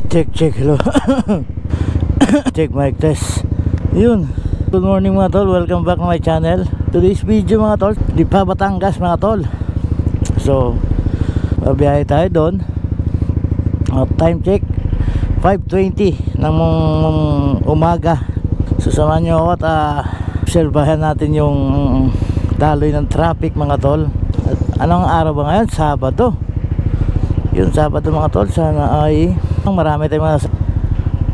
Check, hello. Check mic test. Yun. Good morning mga tol, welcome back to my channel. Today's video mga tol, di pa Batangas mga tol. So, babiyahe tayo doon. Time check 5:20 ng umaga. So samahan nyo ako at obserbahan natin yung daloy ng traffic mga tol. At anong araw ba ngayon? Sabado. Yun, Sabado mga tol. Sana ay marami tayong mga...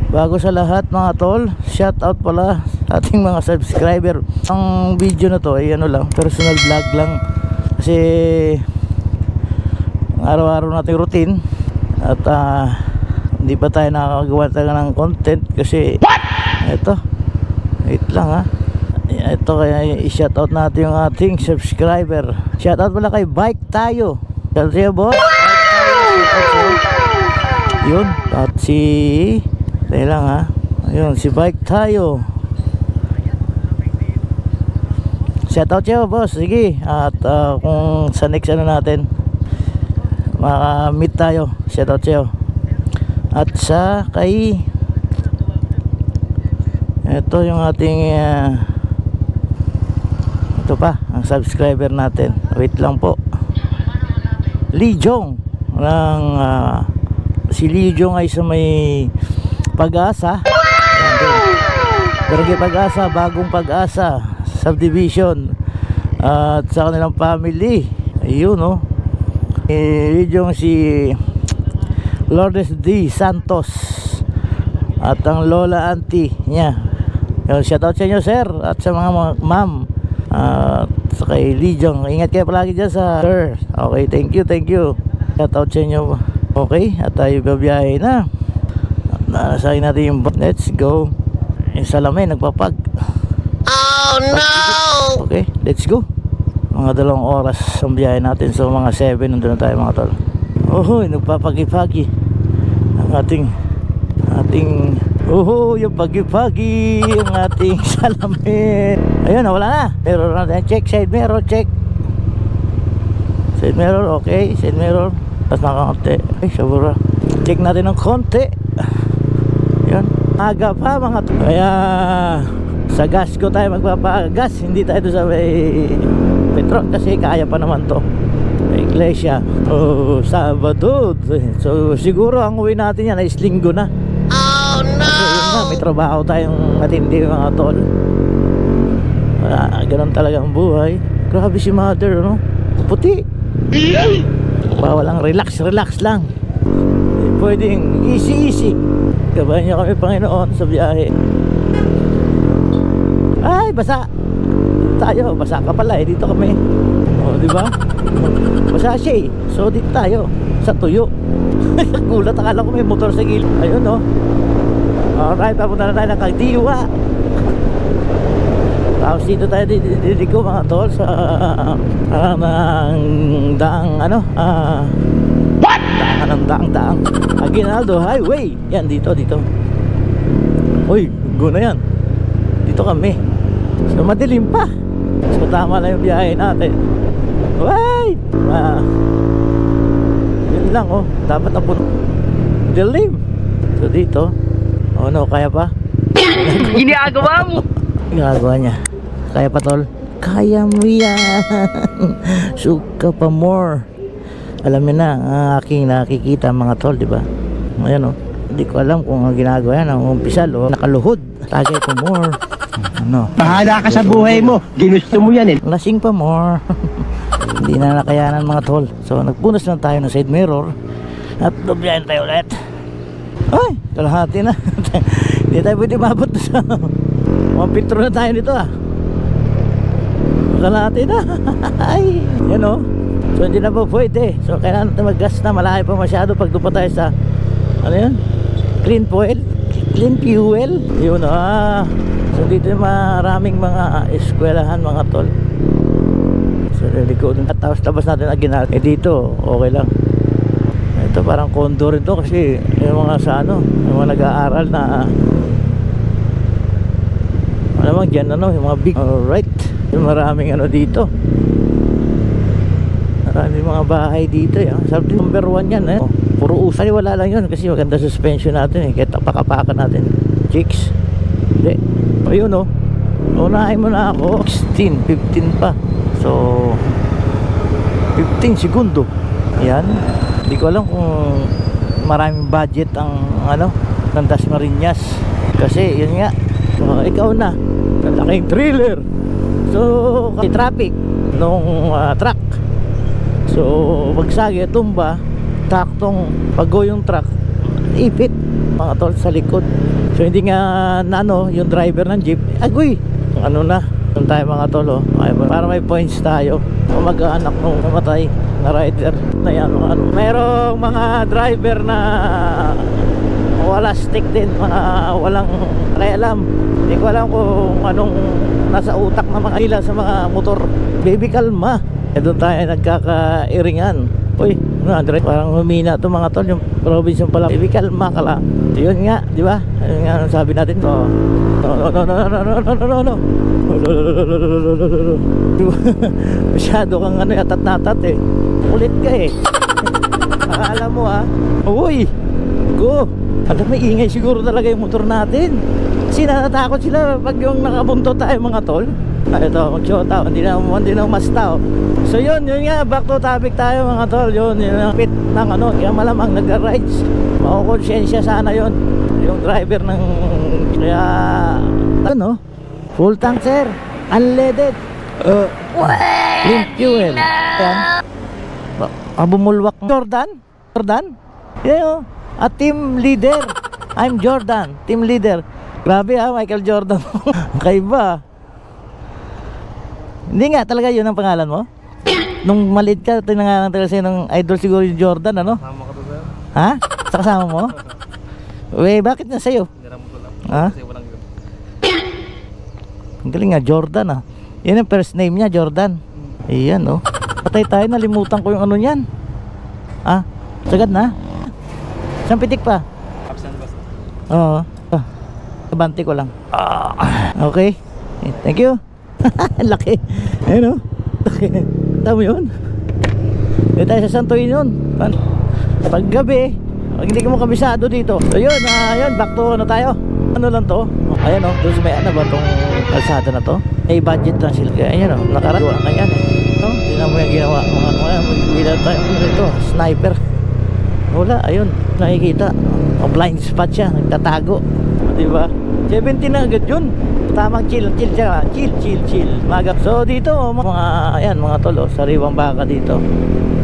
Bago sa lahat mga tol, shout out pala sa ating mga subscriber. Ang video na to ay ano lang, personal vlog lang. Kasi araw-araw nating routine. At hindi pa tayo nakakagawa talaga ng content. Kasi ito, wait lang ha. Ito kaya i-shout out natin yung ating subscriber. Shout out pala kay Bike Tayo. Shout out boss. Yun, at si tayo lang ha. Ayun, si Bike Tayo. Shout out siya boss. Sige. At kung sa next ano natin maka-meet tayo, shout out siya. At sa kay ito yung ating ito pa ang subscriber natin. Wait lang po. Lee Jong ng si Lee Jong ay sa may Pag-asa. Barangay Pag-asa, Bagong Pag-asa subdivision. At sa kanilang family, ayun no. Lee Jong si Lourdes D. Santos at ang lola auntie niya. Shout out sa inyo sir at sa mga ma'am. Sa kay Lee Jong, ingat kayo palagi dyan sa sir. Okay, thank you. Shout out sa inyo. Okay, at tayo babiyahe na. Nasahin natin yung let's go. Yung salamin nagpapag. Oh no. Okay, let's go. Mga 2 oras ang biyahe natin. So mga 7 nandun na tayo mga tol. Nagpapagi-pagi ang ating yung pagi-pagi ang ating salamin. Ayun, wala na. Mirror natin. Check, side mirror, check. Side mirror, okay. Side mirror. Tapos nakakonti. Okay, sabura. Check natin ng konti. Yan. Aga pa mga to. Kaya sa gas ko tayo magpapagas. Hindi tayo sa may petrol kasi kaya pa naman to. Iglesia. Sabado. So siguro ang uwi natin yan ay Linggo na. Oh no. So, may trabaho tayong matindi mga tol. Ganun talaga ang buhay. Grabe si mother, no? Puti. Bawal lang, relax lang. Pwedeng easy. Gabayan niyo kami Panginoon sa biyahe. Ay, basa. Tayo, basa ka pala eh. Dito kami. Di ba? Basa siya eh. So dito tayo sa tuyo. Gulat, akala ko may motor sa gilid. Ayun no. Alright, papunta na tayo ng Kagdiwa. Tapos dito tayo didiko mga tol sa daang ano what? Daang Aguinaldo Highway. Yan dito. Uy, guna yan. Dito kami. So madilim pa. So tama lang yung biyahe natin. Wait! Yun lang oh. Dapat na po dilim. So dito. Oh no, kaya pa? Ginagawa mo! Ginagawa niya. Kaya pa tol? Kaya mo yan. Suka pa more. Alam niyo na ang aking nakikita mga tol, di ba? Ayan oh. Hindi ko alam kung ang ginagawa yan. Ang umpisal o nakaluhod. Tagay pa more. Ano? Bahala ka sa buhay mo. Ginusto mo yan eh. Lasing pa more. Hindi na nakayanan mga tol. So nagpunas lang tayo ng side mirror. At doblayan tayo ulit. Ay, kalahati na. Hindi tayo pwede mabot sa mga pitro na tayo nito ah. Kalahati na. Ay, yan o. So hindi na po pwede. So kailangan natin mag-gas na. Malayo pa masyado pag doon pa tayo sa ano yan? Clean fuel. Yun ah. So dito maraming mga eskwelahan mga tol. So liliko dun. At tapos labas natin Aguinaldo. Dito okay lang. Ito parang condo rin to kasi yung mga sa ano, yung mga nag-aaral na alam mo dyan ano, yung mga big. Alright, yung maraming ano dito, maraming mga bahay dito yan. Sabi number 1 yan eh. puro usay, wala lang yun kasi maganda suspension natin eh, kahit pakapakan natin chicks. Hindi, ayun oh, unahin mo na ako. 16, 15 pa, so 15 segundo. Yan, hindi ko alam kung maraming budget ang ano ng Dasmariñas kasi yun nga, ikaw na laking thriller. So traffic nung truck, so pagsagi tumba taktong pag-go yung truck, ipit mga tol sa likod. So hindi nga na ano yung driver ng jeep, agoy ano na doon tayo mga tol oh. Para may points tayo kung mag-aanak nung namatay na rider na yan. Merong mga driver na wala stick din, mga walang pakialam. Hindi ko alam kung anong nasa utak ng mga ila sa mga motor. Baby kalma, doon tayo nagkakairingan. Uy, ano Andre, parang humina ito mga tol, yung Robinson pala. Baby kalma ka lang. Yun nga, di ba? Yun nga sabi natin. No. Masyado kang ano, yatat-natat eh. Ulit ka eh. Akala mo ha. Uy, go. Alam, may ingay siguro talaga yung motor natin. Kasi natatakot sila pag yung nakabunto tayo mga tol. Ito, mag-shota, hindi na umasta. So yun nga, back to topic tayo mga tol. Yun ang pit ng ano, kaya malamang nag-rides. Makukonsensya sana yun yung driver ng, kaya ano, full tank sir, unleaded, clean fuel. Ayan, bumulwak. Jordan, yan o, team leader. I'm Jordan, team leader. Grabe ha, Michael Jordan. Kaiba. Hindi nga talaga yun ang pangalan mo? Nung maliit ka, tinangalan talaga sa'yo ng idol siguro yung Jordan, ano? Kasama ka to sir. Ha? Sa kasama mo? Uy, bakit na sa'yo? Niramot ko lang. Ha? Kasi walang yun. Ang galing nga, Jordan ah. Yan ang first name niya, Jordan. Ayan oh. Patay tayo, nalimutan ko yung ano niyan. Ah, sagad na. Saan pitik pa? Absent basta. Oo. Kabante ko lang. Okay. Thank you. Laki. Ayun oh. Laki. Tama yun. Dito tayo sa Santo yun. Pag gabi, pag hindi ka mo kabisado dito. So yun, yun, back to ano tayo. Ano lang to? Ayan oh, doon sa may ano ba itong kalsada na to? May budget lang sila. Ayan oh, nakaragawa na yan. Hindi na mo yung ginawa. Magbila tayo dito, sniper. Wala, ayun, nakikita. Blind spot siya, nagtatago. Diba? 17 na agad yun. Tamang chill siya. Chill. Maga. So dito, mga, ayan, mga tolo, sariwang baka dito.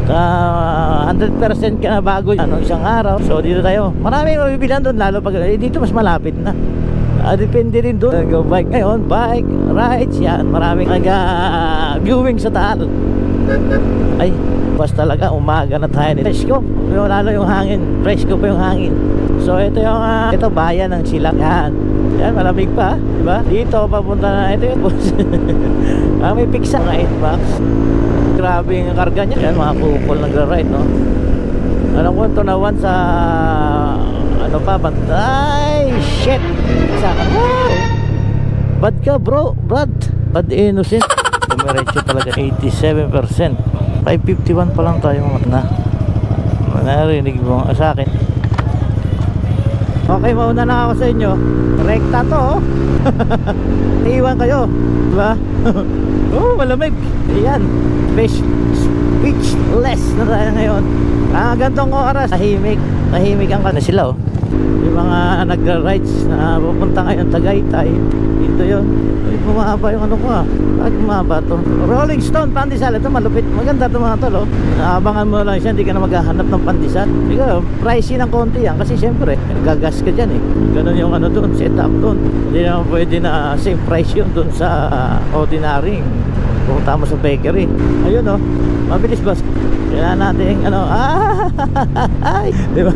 100% ka na bago isang araw. So dito tayo, marami mabibilan doon, lalo pag dito mas malapit na. Depende rin doon. Go bike ngayon, bike rides yan. Maraming viewing sa Taal. Ay, bas talaga umaga na tayo nito. Presko, lalo yung hangin. Presko pa yung hangin. So ito yung ito bayan ng Silak. Yan, malamig pa, di ba? Dito papunta na ito yung bus. May piksa nga 8 bucks. Grabe yung karga niya. Yan, mga kupol nagra-ride, no? Alam ko ito nawan sa ano pa, bantay. Shit! Saka, wow! Bad ka bro, Brad. Bad innocent. Dumiretso talaga 87%. 551 pa lang tayo mga na. Narinig mo sa akin. Okay, mauna na ako sa inyo. Rekta to oh. Iiwan kayo, diba? Oh, malamig. Ayan, speechless na tayo ngayon. Gantong oras, tahimik ang na sila oh. Yung mga nagra-rides na pupunta ngayon Tagaytay, dito yun. Ay, bumaba yung ano ko ah. Bakit bumaba to? Rolling Stone pandesal, ito malupit. Maganda ito mga tol oh. Naabangan mo lang siya, hindi ka na maghahanap ng pandesal. Siguro, pricey ng konti yan. Kasi syempre, gagas ka dyan eh. Ganun yung ano doon, setup doon. Hindi naman pwede na same price yun doon sa ordinary. Pumunta mo sa bakery. Ayun oh, mabilis boss. Kailangan natin ano, diba?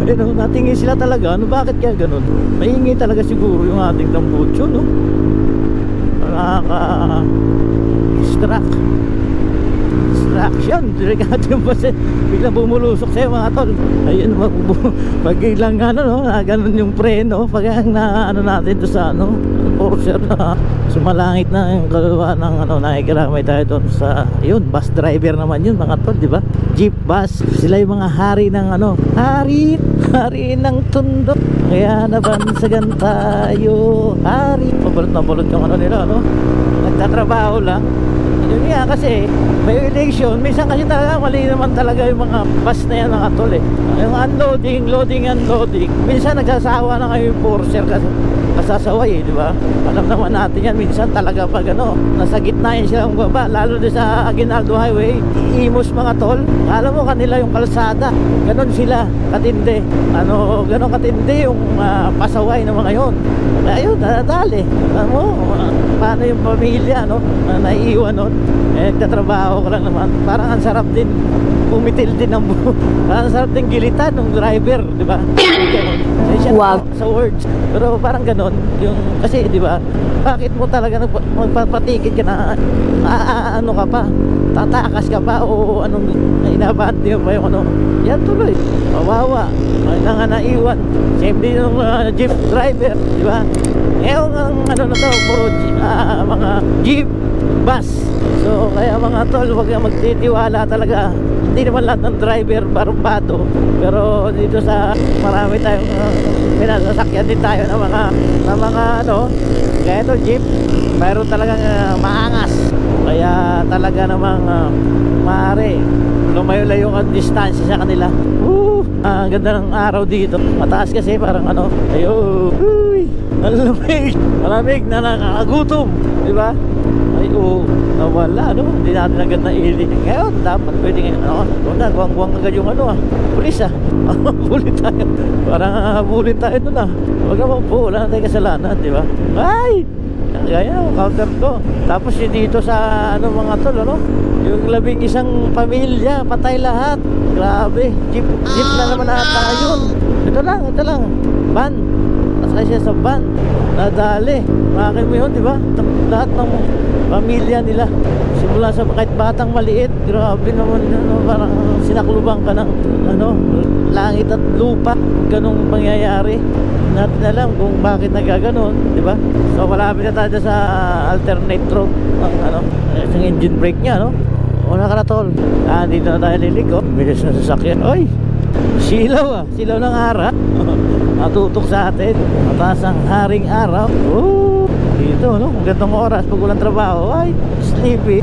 Ayun oh, natingin sila talaga. Ano, bakit kaya ganun? Maingay talaga siguro yung ating tambucho, no? Distraction. Delikado yung bus, biglang bumulusok sa'yo mga tol. Ayun, pag ilang ano, no? Ganun yung preno. Pag na ano natin to sa ano, Porsche na sumalangit na yung kaluluwa ng ano, nakikiramay tayo doon sa yun, bus driver naman yun mga tol, di ba? jeep bus. Sila yung mga hari ng ano, hari ng tundo. Kaya nabansagan tayo, hari. Mabalot na balot yung ano nila, no? Nagtatrabaho lang. Yun nga kasi may election, minsan kasi talaga mali naman talaga yung mga bus na yan mga tol eh. Yung unloading, unloading, minsan nagsasawa na kayo yung forcer kasi kasasaway eh, di ba? Alam naman natin yan, minsan talaga pag ano, nasa gitna yun silang baba, lalo din sa Aguinaldo Highway, iimos mga tol, alam mo kanila yung kalsada, ganon sila katindi, ano, ganon katindi yung pasaway ng mga yun. Kaya yun, nadali, alam mo, paano yung pamilya, no, naiiwan nun, eh, nagtatrabaho ko lang naman, parang ang sarap din, umitil din ang buho, parang ang sarap din gilitan ng driver, di ba? Wag sa words, pero parang ganon yung, kasi di ba, bakit mo talaga magpapatikit ka na ano ka pa, tatakas ka pa o anong inabante mo pa yung ano, yan tuloy, kawawa, na nga naiwan. Same din yung jeep driver, di ba? Ngayon ang ano na to, puro mga jeep bus. So kaya mga tol, huwag kang magtitiwala talaga. Hindi naman lahat ng driver barumbado, pero dito sa marami tayong pinasasakyan din tayo ng mga ano, kaya ito jeep, mayroon talagang maangas. Kaya talaga namang maaari lumayo-layo ang distansya sa kanila. Ang ganda ng araw dito, mataas kasi parang ano, ayun, malamig na nakakagutom, di ba? Ay nawala, no? Hindi natin agad na ili. Ngayon, dapat pwede ngayon, ano? Huwag na, guwang agad yung ano, pulis bulin tayo. Parang bulin tayo dun, Huwag naman po, wala na tayong kasalanan, di ba? Ay! Gaya, counter ko. Tapos yung dito sa ano mga tol, ano? Yung 11 pamilya, patay lahat. Grabe, jeep na naman ata yun. Ito lang, van. Nasakay siya sa van, nadali. Makakil mo yun, di ba? Lahat ng pamilya nila, simula sa kahit batang maliit. Grabe naman yun, no? Parang sinaklubang ka ng ano, langit at lupa. Ganong pangyayari. Natin alam kung bakit nagaganon, di ba? So malapit na tayo sa alternate road ng ano, yung engine brake niya, no? Una ka na tol. Dito na tayo liliko. Bilis na sasakyan. Oy! Silaw silaw ng araw. Natutok sa atin. Mataas ang haring araw. Dito, no? Ang gandang oras pag walang trabaho. Ay, sleepy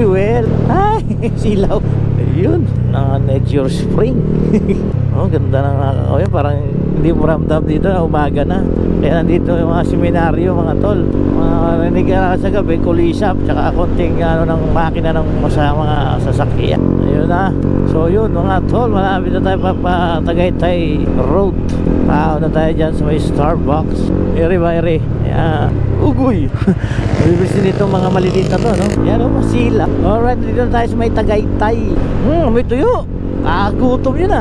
well. Ay, silaw. Ayun, nature spring. Ganda ng yun, parang hindi mo ramdam dito na umaga na. Kaya nandito yung mga seminaryo, mga tol, narinig ka sa gabi, kulisap, tsaka konting ano, ng makina ng mga sasakyan. Ayun na. So yun mga tol, malapit na tayo Tagaytay Road. Tao na tayo dyan sa may Starbucks. Eri ugoy. Bibis din itong mga maliliit na to, no? Yan o, masila. Alright, dito na tayo sa may Tagaytay. May tuyo. Gutom yun